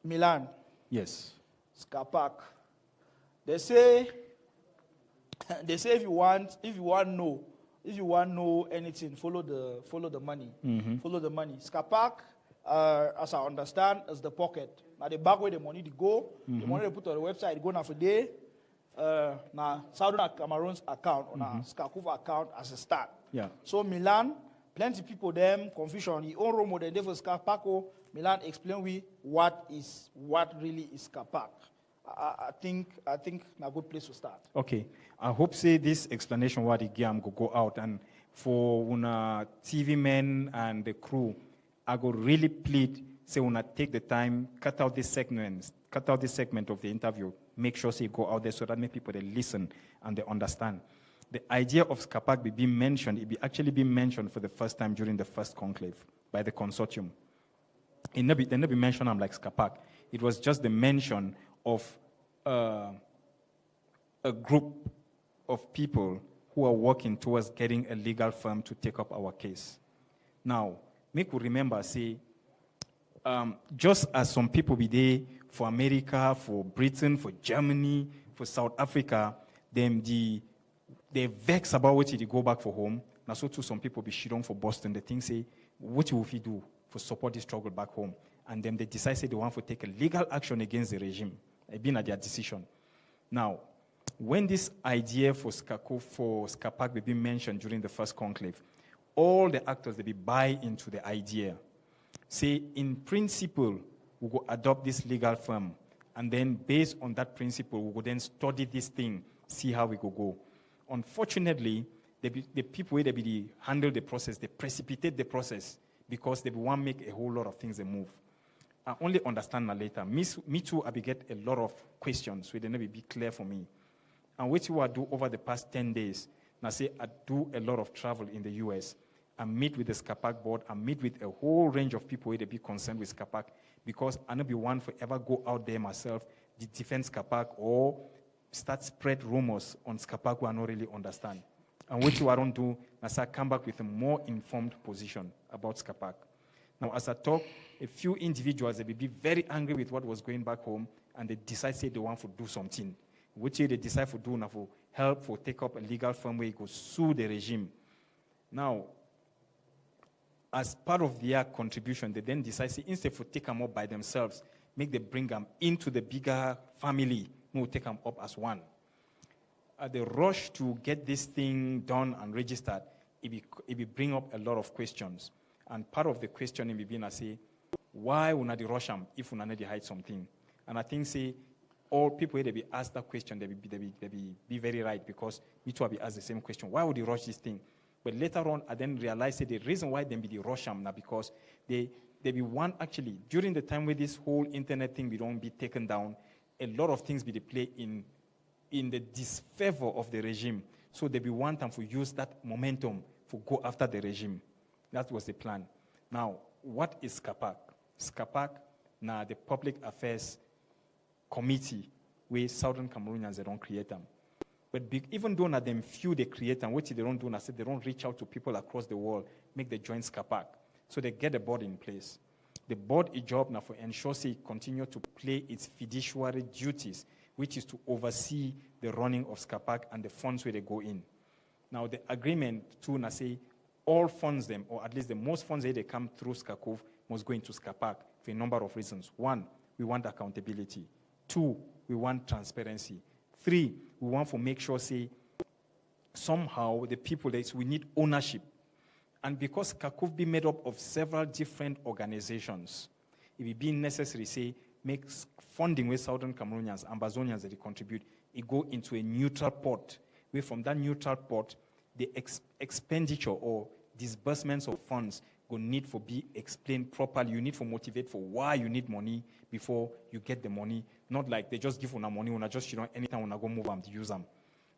Milan. Yes. SCAPAC. They say if you want know anything, follow the money. Follow the money. SCAPAC, as I understand, is the pocket. Now the back where the money they go, the money they put on the website, go now for day. Now Southern Cameroons account on a SCACUF account as a start. Yeah. So Milan, plenty people them confusion. The own role model for SCAPAC. Milan explain what really is SCAPAC. I think a good place to start. Okay. I hope say this explanation what the game go out, and for una TV men and the crew, I go really plead say una take the time, cut out this segment of the interview, make sure say go out there so that many people they listen and they understand. The idea of SCAPAC be mentioned, it be actually being mentioned for the first time during the first conclave by the consortium. They never mentioned I'm like SCAPAC. It was just the mention of a group of people who are working towards getting a legal firm to take up our case. Now, make we remember, say, just as some people be there for America, for Britain, for Germany, for South Africa, they vex about what they go back for home. Now, so too, some people be shit on for Boston. They think, say, what will we do for support the struggle back home? And then they decide, say, they want to take a legal action against the regime. It's been at their decision. Now, when this idea for SCAPAC be mentioned during the first conclave, all the actors, they be buy into the idea. Say, in principle, we will adopt this legal firm. And then based on that principle, we will then study this thing, see how we could go. Unfortunately, the people where they handle the process, they precipitate the process because they want to make a whole lot of things a move. I only understand that later. Me too, I get a lot of questions, so they never be clear for me. And what I do over the past 10 days, now say I do a lot of travel in the US. I meet with the SCAPAC board, I meet with a whole range of people where they be concerned with SCAPAC, because I not be one for ever go out there myself, defend SCAPAC or start spread rumors on SCAPAC who I don't really understand. And what I don't do, I come back with a more informed position about SCAPAC. Now, as I talk, a few individuals, they will be very angry with what was going back home, and they decide, say, they want to do something. Which they decide to do now for help, for take up a legal firm where you go sue the regime. Now, as part of their contribution, they then decide, say, instead of take them up by themselves, make them bring them into the bigger family, we'll take them up as one. The rush to get this thing done and registered, it will bring up a lot of questions. And part of the questioning will be, I say, why would not rush them if we not hide something? And I think, say, all people they be asked that question, they be very right, because me too, I be asked the same question. Why would they rush this thing? But later on, I then realized that the reason why they be rush them now, because they be one, actually, during the time where this whole internet thing don't be taken down, a lot of things be play in the disfavor of the regime. So they be one time to use that momentum to go after the regime. That was the plan. Now, what is SCAPAC? SCAPAC, now the Public Affairs Committee, where Southern Cameroonians, they don't create them. But even though not them few they create them, what they don't do, I said they don't reach out to people across the world, make the joint SCAPAC. So they get a board in place. The board is job now for ensure say continue to play its fiduciary duties, which is to oversee the running of SCAPAC and the funds where they go in. Now the agreement to now say all funds them, or at least the most funds that they come through SCACUF must go into SCAPAC for a number of reasons. One, we want accountability. Two, we want transparency. Three, we want to make sure, say, somehow the people, we need ownership. And because SCACUF be made up of several different organizations, it will be necessary, say, make funding with Southern Cameroonians, Ambazonians that they contribute, it go into a neutral pot, where from that neutral pot, the expenditure or disbursements of funds go need for be explained properly. You need to motivate for why you need money before you get the money. Not like they just give you money when I just, anytime when I go move them to use them.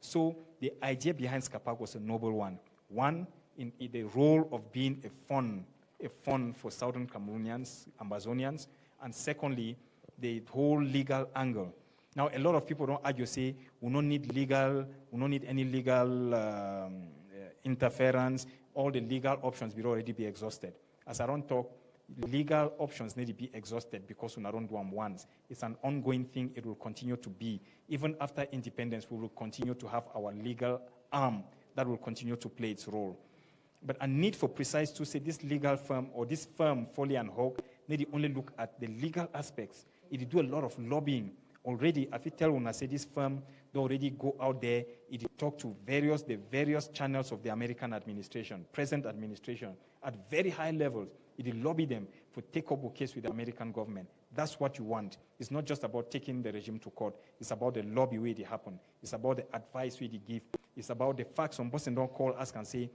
So the idea behind SCAPAC was a noble one. One, in the role of being a fund for Southern Cameroonians, Ambazonians, and secondly, the whole legal angle. Now, a lot of people don't argue, say, we don't need any legal interference. All the legal options will already be exhausted. As I don't talk, legal options need to be exhausted because we don't do them once. It's an ongoing thing. It will continue to be. Even after independence, we will continue to have our legal arm that will continue to play its role. But a need for precise to say this legal firm or this firm, Foley and Hawk, need to only look at the legal aspects. It do a lot of lobbying. Already, if you tell when I say this firm, they already go out there, it talk to the various channels of the American administration, present administration, at very high levels. It lobby them for take up a case with the American government. That's what you want. It's not just about taking the regime to court. It's about the lobby where it happen. It's about the advice where they give. It's about the facts. Some person don't call us and say,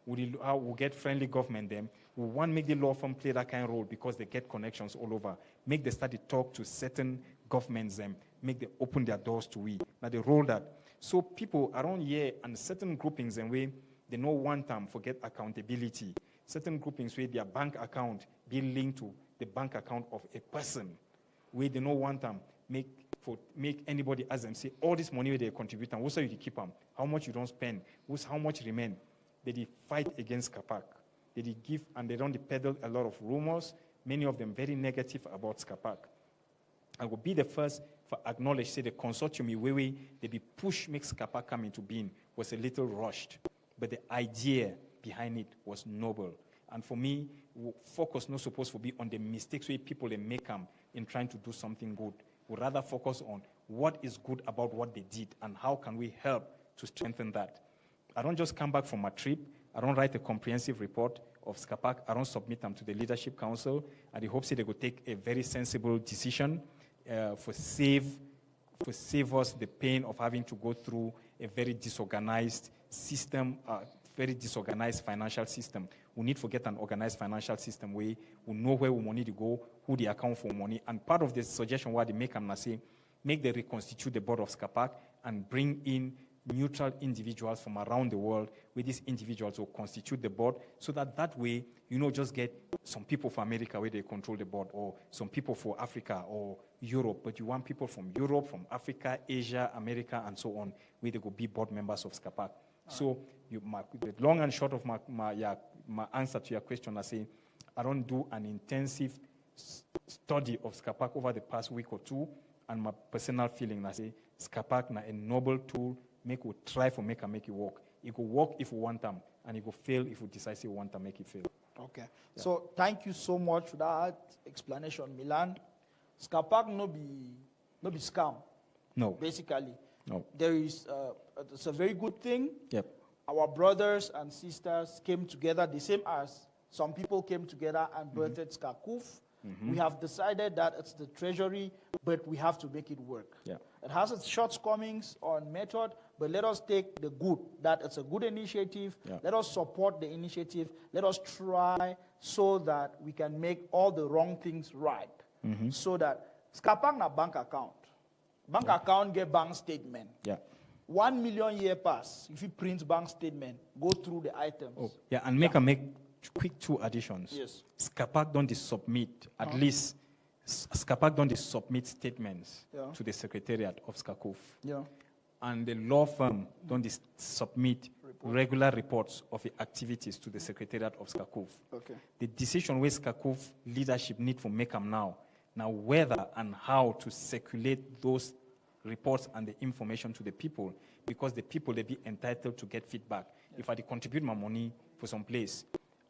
we'll get friendly government then. We want to make the law firm play that kind of role because they get connections all over. Make them start to talk to certain governments and make them open their doors to we. Now they roll that. So people around here and certain groupings and way, they know one time forget accountability. Certain groupings where their bank account be linked to the bank account of a person, where they know one time make anybody ask them, say, all this money where they contribute, and what's how you keep them, how much you don't spend, how much remain. They fight against SCAPAC. They give, and they don't peddle a lot of rumors, many of them very negative about SCAPAC. I will be the first for acknowledge, say the consortium where they be push make SCAPAC come into being was a little rushed, but the idea behind it was noble. And for me, focus not supposed to be on the mistakes where people they make in trying to do something good. We rather focus on what is good about what they did and how can we help to strengthen that. I don't just come back from a trip. I don't write a comprehensive report of SCAPAC. I don't submit them to the Leadership Council. And I hope they will take a very sensible decision for save us the pain of having to go through a very disorganized system, very disorganized financial system. We need to get an organized financial system where we know where we money to go, who they account for money. And part of the suggestion what they make, I'm say, make them reconstitute the board of SCAPAC and bring in neutral individuals from around the world, where these individuals will constitute the board, so that way, just get some people from America where they control the board, or some people for Africa or Europe, but you want people from Europe, from Africa, Asia, America, and so on, where they will be board members of SCAPAC. So the long and short of my answer to your question, I say, I don't do an intensive study of SCAPAC over the past week or two, and my personal feeling, I say, SCAPAC na a noble tool, we try to make it work. It will work if we want them, and it will fail if we decide we want to make it fail. Okay. Yeah. So thank you so much for that explanation, Milan. SCAPAC no be scam. No. Basically. No. There is it's a very good thing. Yep. Our brothers and sisters came together, the same as some people came together and birthed SCACUF. We have decided that it's the treasury, but we have to make it work. Yeah. It has its shortcomings on method, but let us take the good, that it's a good initiative. Yeah. Let us support the initiative. Let us try so that we can make all the wrong things right. So that SCAPAC na bank account. Bank account get bank statement. Yeah. 1 million year pass. If you print bank statement, go through the items. Oh, yeah, and make quick two additions. Yes. SCAPAC don't submit, at least, SCAPAC don't submit statements to the Secretariat of SCACUF. Yeah. And the law firm don't submit regular reports of the activities to the Secretariat of SCACUF. Okay. The decision where SCACUF leadership need to make them now whether and how to circulate those reports and the information to the people, because the people they be entitled to get feedback. If I contribute my money for some place,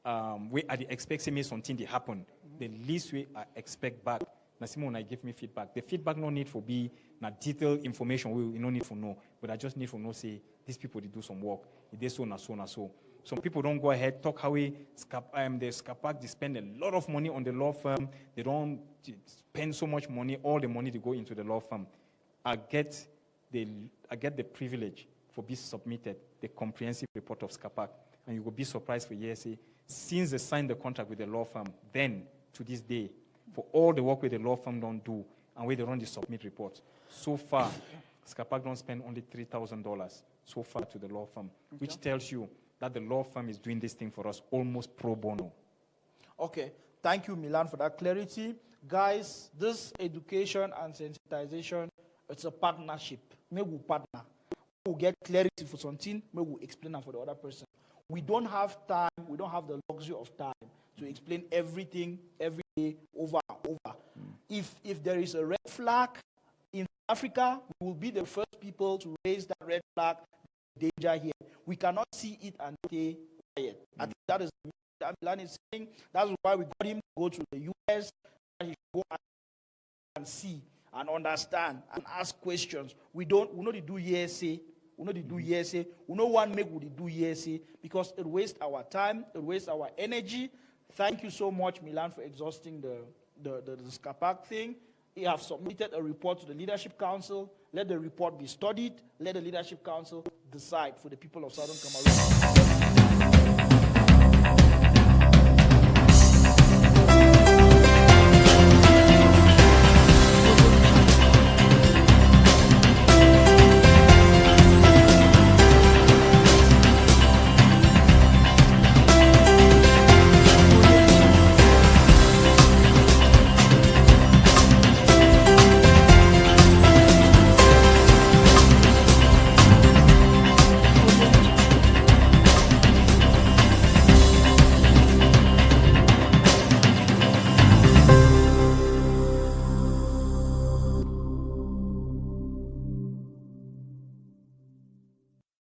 where I expect something to happen, the least way I expect back, na when I give me feedback. The feedback no need for be na detailed information we no need for know, but I just need for know say these people they do some work. They so na so na so. Some people don't go ahead talk how the SCAPAC they spend a lot of money on the law firm. They don't spend so much money, all the money to go into the law firm. I get the privilege for being submitted the comprehensive report of SCAPAC, and you will be surprised for years. Since they signed the contract with the law firm, then to this day, for all the work where the law firm don't do and where they don't submit reports, so far, SCAPAC don't spend only $3,000 so far to the law firm, which tells you that the law firm is doing this thing for us almost pro bono. Okay. Thank you, Milan, for that clarity. Guys, this education and sensitization, it's a partnership. Maybe we partner. We'll get clarity for something, maybe we'll explain it for the other person. We don't have time, we don't have the luxury of time to explain everything every day over and over. If there is a red flag in Africa, we will be the first people to raise that red flag. Danger here. We cannot see it and stay quiet. I think that is what Milan is saying. That's why we got him to go to the US. He should go and see and understand and ask questions. We know to do hearsay. We know to do hearsay. We know one make we do hearsay because it wastes our time, it wastes our energy. Thank you so much, Milan, for exhausting the SCAPAC thing. You have submitted a report to the Leadership Council. Let the report be studied. Let the Leadership Council decide for the people of Southern Cameroon.